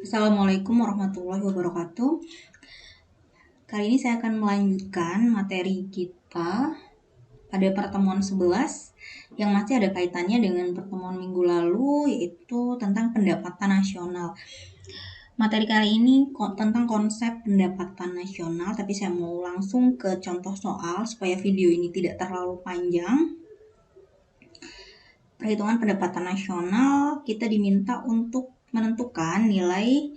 Assalamualaikum warahmatullahi wabarakatuh. Kali ini saya akan melanjutkan materi kita pada pertemuan 11 yang masih ada kaitannya dengan pertemuan minggu lalu, yaitu tentang pendapatan nasional. Materi kali ini tentang konsep pendapatan nasional, tapi saya mau langsung ke contoh soal supaya video ini tidak terlalu panjang. Perhitungan pendapatan nasional, kita diminta untuk menentukan nilai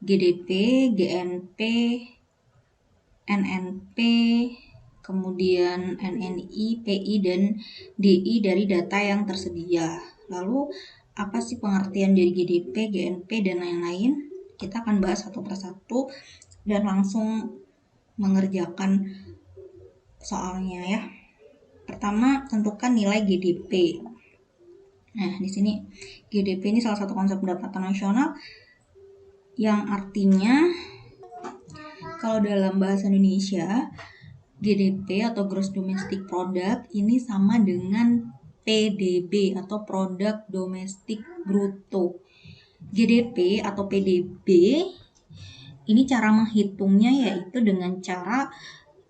GDP, GNP, NNP, kemudian NNI, PI, dan DI dari data yang tersedia. Lalu, apa sih pengertian dari GDP, GNP, dan lain-lain? Kita akan bahas satu persatu dan langsung mengerjakan soalnya ya. Pertama, tentukan nilai GDP. Nah, di sini GDP ini salah satu konsep pendapatan nasional yang artinya kalau dalam bahasa Indonesia, GDP atau Gross Domestic Product ini sama dengan PDB atau Produk Domestik Bruto. GDP atau PDB ini cara menghitungnya yaitu dengan cara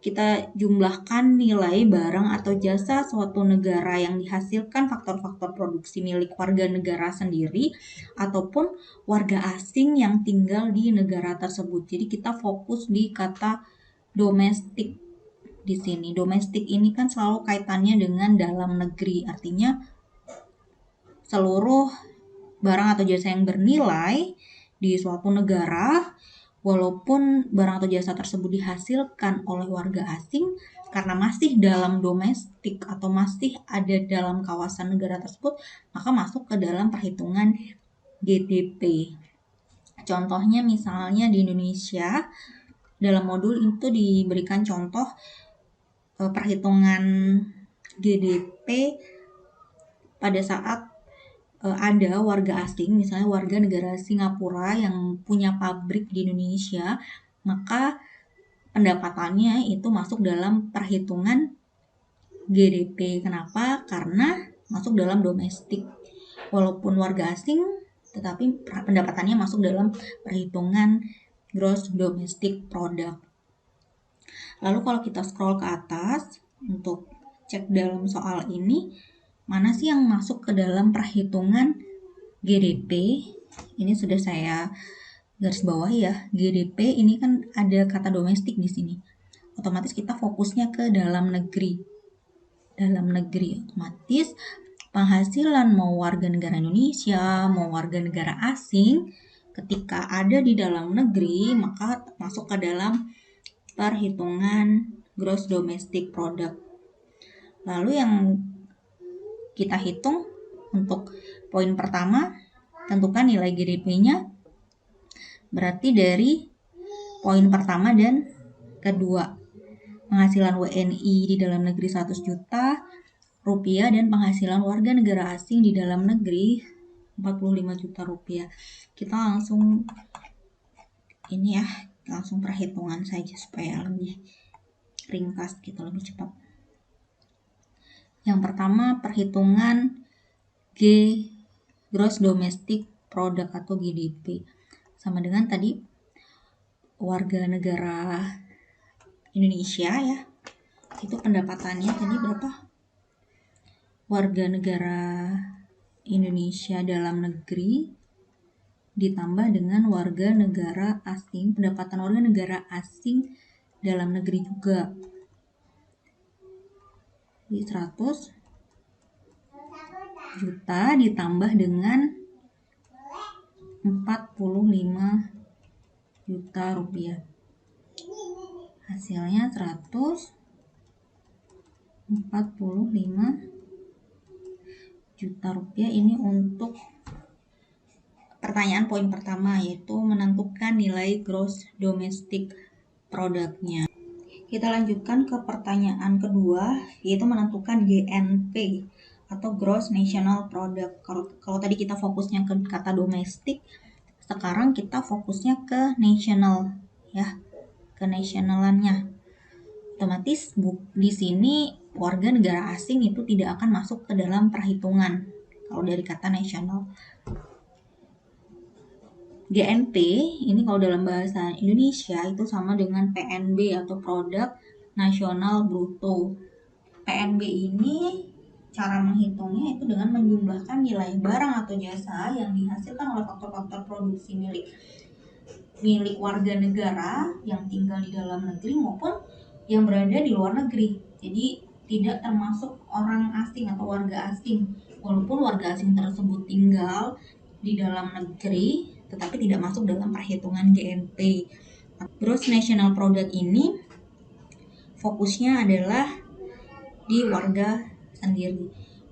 kita jumlahkan nilai barang atau jasa suatu negara yang dihasilkan faktor-faktor produksi milik warga negara sendiri ataupun warga asing yang tinggal di negara tersebut. Jadi kita fokus di kata domestik di sini. Domestik ini kan selalu kaitannya dengan dalam negeri. Artinya seluruh barang atau jasa yang bernilai di suatu negara walaupun barang atau jasa tersebut dihasilkan oleh warga asing, karena masih dalam domestik atau masih ada dalam kawasan negara tersebut, maka masuk ke dalam perhitungan GDP. Contohnya misalnya di Indonesia, dalam modul itu diberikan contoh perhitungan GDP pada saat ada warga asing, misalnya warga negara Singapura yang punya pabrik di Indonesia, maka pendapatannya itu masuk dalam perhitungan GDP. Kenapa? Karena masuk dalam domestik. Walaupun warga asing, tetapi pendapatannya masuk dalam perhitungan Gross Domestic Product. Lalu kalau kita scroll ke atas, untuk cek dalam soal ini, mana sih yang masuk ke dalam perhitungan GDP? Ini sudah saya garis bawah ya. GDP ini kan ada kata domestik di sini. Otomatis kita fokusnya ke dalam negeri. Dalam negeri otomatis penghasilan mau warga negara Indonesia, mau warga negara asing, ketika ada di dalam negeri maka masuk ke dalam perhitungan Gross Domestic Product. Lalu yang kita hitung untuk poin pertama, tentukan nilai GDP-nya berarti dari poin pertama dan kedua. Penghasilan WNI di dalam negeri 100 juta rupiah dan penghasilan warga negara asing di dalam negeri 45 juta rupiah. Kita langsung ini ya, langsung perhitungan saja supaya lebih ringkas gitu, lebih cepat. Yang pertama perhitungan Gross Domestic Product atau GDP. Sama dengan tadi warga negara Indonesia ya. Itu pendapatannya tadi berapa? Warga negara Indonesia dalam negeri ditambah dengan warga negara asing, pendapatan warga negara asing dalam negeri juga. Di 100 juta ditambah dengan 45 juta rupiah. Hasilnya 145 juta rupiah. Ini untuk pertanyaan poin pertama, yaitu menentukan nilai gross domestic produknya. Kita lanjutkan ke pertanyaan kedua, yaitu menentukan GNP atau Gross National Product. Kalau tadi kita fokusnya ke kata domestik, sekarang kita fokusnya ke national ya, ke nasionalannya. Otomatis di sini warga negara asing itu tidak akan masuk ke dalam perhitungan kalau dari kata national. GNP ini kalau dalam bahasa Indonesia itu sama dengan PNB atau Produk Nasional Bruto. PNB ini cara menghitungnya itu dengan menjumlahkan nilai barang atau jasa yang dihasilkan oleh faktor-faktor produksi milik warga negara yang tinggal di dalam negeri maupun yang berada di luar negeri. Jadi tidak termasuk orang asing atau warga asing, walaupun warga asing tersebut tinggal di dalam negeri tetapi tidak masuk dalam perhitungan GNP. Gross National Product ini fokusnya adalah di warga sendiri,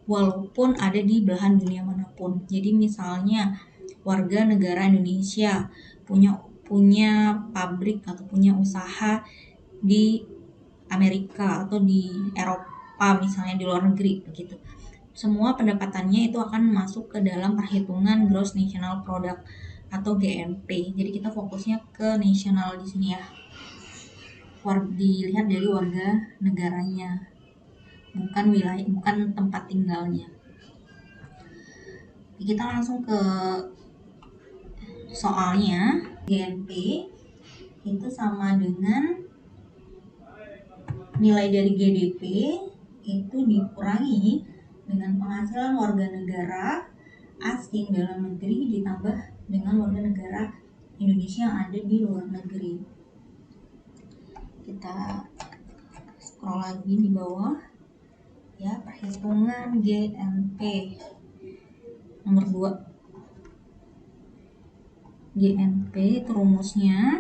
walaupun ada di belahan dunia manapun. Jadi misalnya warga negara Indonesia punya pabrik atau punya usaha di Amerika atau di Eropa, misalnya di luar negeri begitu. Semua pendapatannya itu akan masuk ke dalam perhitungan Gross National Product atau GNP. Jadi kita fokusnya ke nasional di sini ya. Dilihat dari warga negaranya, bukan wilayah, bukan tempat tinggalnya. Kita langsung ke soalnya. GNP itu sama dengan nilai dari GDP itu dikurangi dengan penghasilan warga negara asing dalam negeri ditambah dengan warga negara Indonesia yang ada di luar negeri. Kita scroll lagi di bawah ya, perhitungan GNP nomor 2. GNP itu rumusnya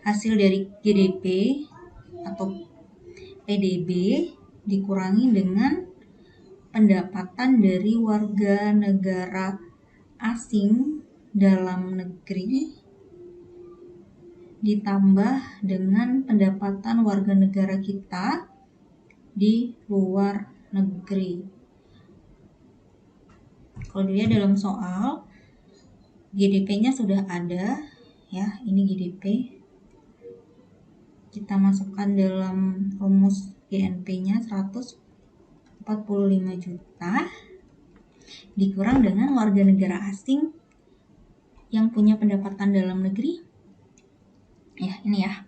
hasil dari GDP atau PDB dikurangi dengan pendapatan dari warga negara asing dalam negeri ditambah dengan pendapatan warga negara kita di luar negeri. Kalau dilihat dalam soal, GDP-nya sudah ada ya, ini GDP. Kita masukkan dalam rumus GNP-nya 145 juta dikurang dengan warga negara asing yang punya pendapatan dalam negeri. Ya, ini ya.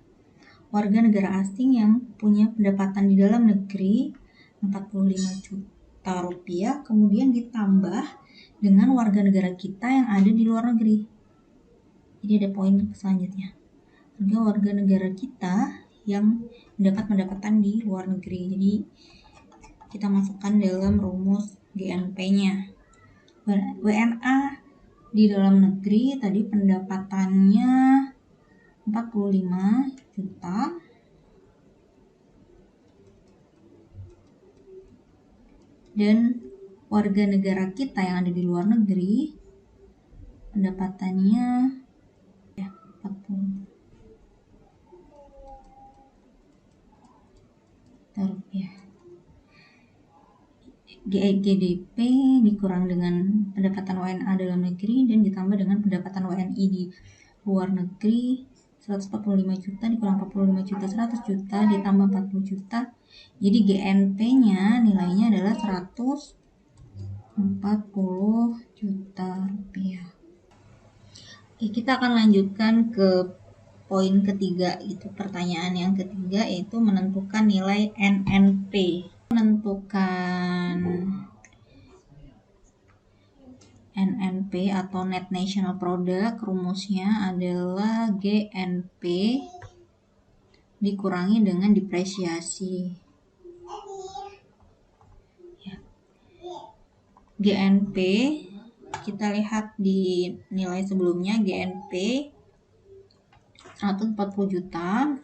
Warga negara asing yang punya pendapatan di dalam negeri 45 juta rupiah kemudian ditambah dengan warga negara kita yang ada di luar negeri. Jadi ada poin selanjutnya. Warga negara kita yang mendapat pendapatan di luar negeri. Jadi kita masukkan dalam rumus GNP-nya. WNA di dalam negeri tadi pendapatannya 45 juta. Dan warga negara kita yang ada di luar negeri pendapatannya ya 40 juta rupiah. GDP dikurang dengan pendapatan WNA dalam negeri dan ditambah dengan pendapatan WNI di luar negeri 145 juta dikurang 45 juta 100 juta ditambah 40 juta. Jadi GNP-nya nilainya adalah 140 juta rupiah. Oke, kita akan lanjutkan ke poin ketiga, itu pertanyaan yang ketiga, yaitu menentukan nilai NNP. Menentukan NNP atau Net National Product, rumusnya adalah GNP dikurangi dengan depresiasi. Ya. GNP kita lihat di nilai sebelumnya, GNP 140 juta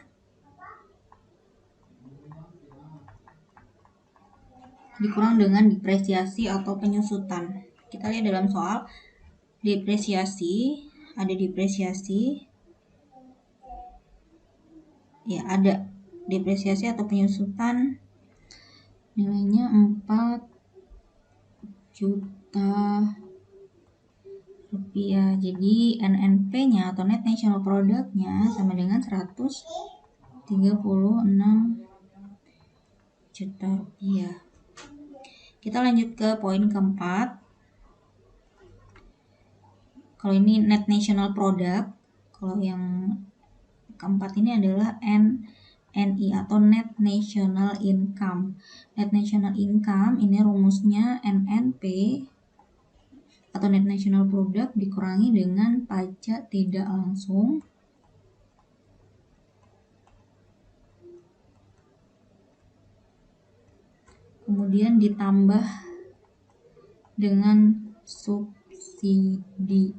dikurang dengan depresiasi atau penyusutan. Kita lihat dalam soal depresiasi, ada depresiasi ya, ada depresiasi atau penyusutan nilainya 4 juta rupiah. Jadi NNP-nya atau Net National Product-nya sama dengan 136 juta rupiah. Kita lanjut ke poin keempat. Kalau ini net national product, kalau yang keempat ini adalah NNI atau net national income. Net national income ini rumusnya NNP atau net national product dikurangi dengan pajak tidak langsung kemudian ditambah dengan subsidi.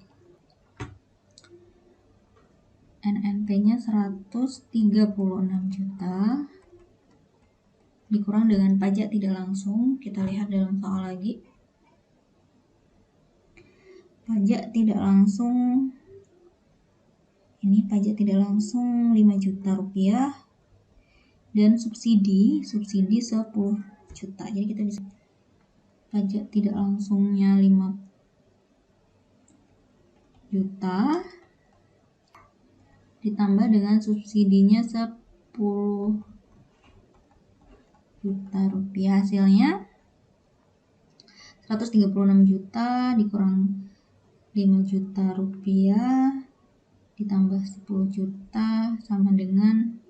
NNP-nya 136 juta dikurang dengan pajak tidak langsung. Kita lihat dalam soal lagi. Pajak tidak langsung, ini pajak tidak langsung 5 juta rupiah dan subsidi 10 juta. Jadi kita bisa pajak tidak langsungnya 5 juta ditambah dengan subsidinya 10 juta rupiah, hasilnya 136 juta dikurang 5 juta rupiah ditambah 10 juta sama dengan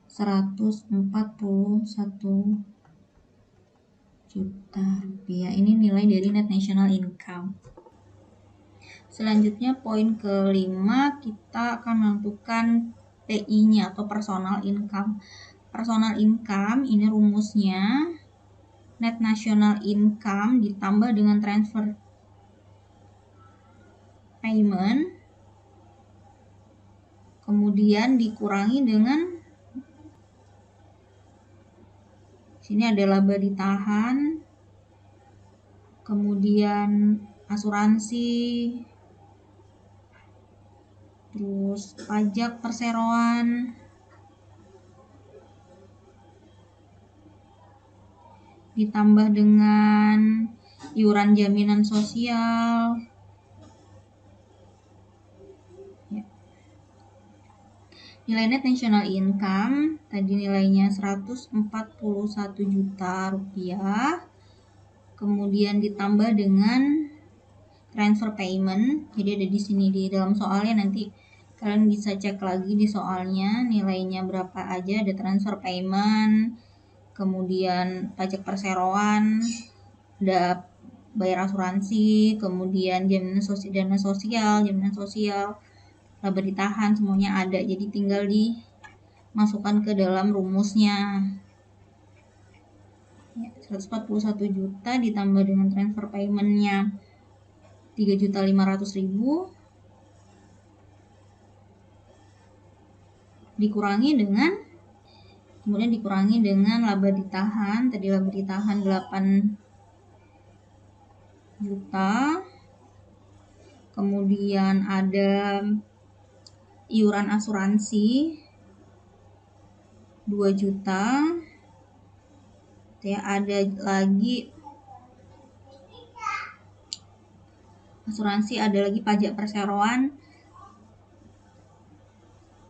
141 juta rupiah. Ini nilai dari net national income. Selanjutnya poin kelima, kita akan menentukan PI-nya atau personal income. Personal income ini rumusnya net national income ditambah dengan transfer payment kemudian dikurangi dengan, sini ada laba ditahan, kemudian asuransi, terus pajak perseroan, ditambah dengan iuran jaminan sosial. Nilai net national income tadi nilainya 141 juta rupiah, kemudian ditambah dengan transfer payment. Jadi ada di sini di dalam soalnya, nanti kalian bisa cek lagi di soalnya nilainya berapa aja. Ada transfer payment, kemudian pajak perseroan, ada bayar asuransi, kemudian jaminan sosial, jaminan sosial, laba ditahan, semuanya ada. Jadi tinggal dimasukkan ke dalam rumusnya. 141 juta ditambah dengan transfer paymentnya 3.500.000 dikurangi dengan, kemudian dikurangi dengan laba ditahan. Tadi laba ditahan 8 juta, kemudian ada iuran asuransi 2 juta ya, ada lagi asuransi, ada lagi pajak perseroan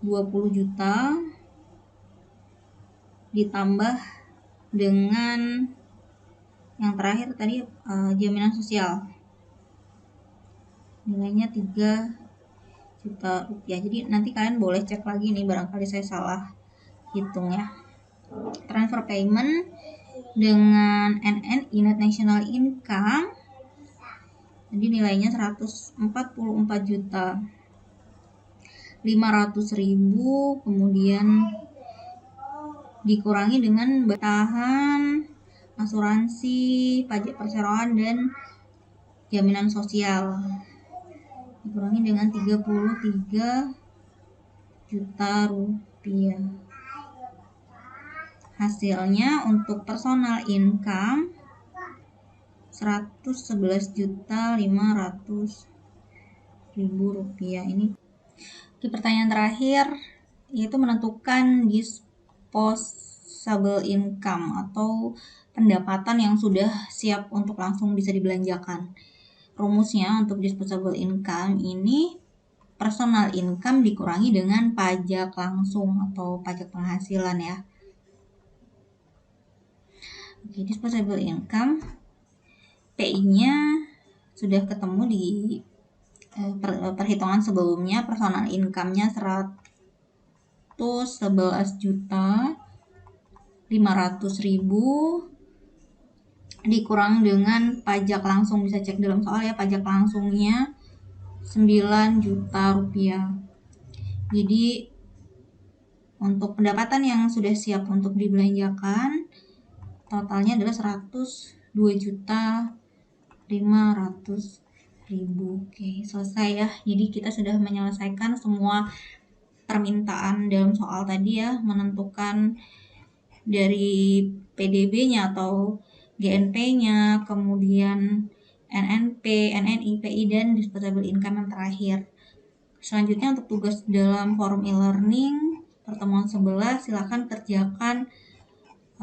20 juta ditambah dengan yang terakhir tadi jaminan sosial nilainya 3 juta rupiah. Jadi nanti kalian boleh cek lagi nih, barangkali saya salah hitung ya. Transfer payment dengan NNI net national income jadi nilainya 144 juta 500.000, kemudian dikurangi dengan bertahan, asuransi, pajak perseroan dan jaminan sosial dikurangi dengan 33 juta rupiah. Hasilnya untuk personal income 111.500.000 rupiah. Ini pertanyaan terakhir yaitu menentukan disposable income atau pendapatan yang sudah siap untuk langsung bisa dibelanjakan. Rumusnya untuk disposable income ini personal income dikurangi dengan pajak langsung atau pajak penghasilan ya. Oke, disposable income PI-nya sudah ketemu di perhitungan sebelumnya personal income-nya 111.500.000 dikurang dengan pajak langsung, bisa cek dalam soal ya, pajak langsungnya 9 juta rupiah. Jadi untuk pendapatan yang sudah siap untuk dibelanjakan totalnya adalah 102.500.000. Oke, selesai ya. Jadi kita sudah menyelesaikan semua permintaan dalam soal tadi ya, menentukan dari PDB-nya atau GNP-nya, kemudian NNP, NNI, PI, dan disposable income yang terakhir. Selanjutnya untuk tugas dalam forum e-learning pertemuan 11, silakan kerjakan.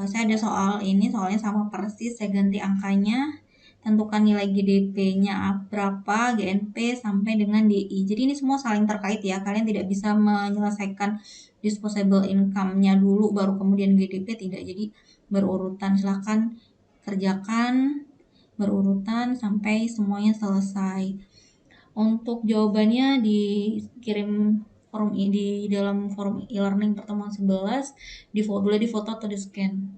Saya ada soal ini, soalnya sama persis, saya ganti angkanya. Tentukan nilai GDP-nya berapa, GNP sampai dengan DI. Jadi ini semua saling terkait ya. Kalian tidak bisa menyelesaikan disposable income-nya dulu baru kemudian GDP, tidak. Jadi berurutan. Silakan kerjakan berurutan sampai semuanya selesai. Untuk jawabannya dikirim di dalam forum e-learning pertemuan 11, boleh di foto atau di scan.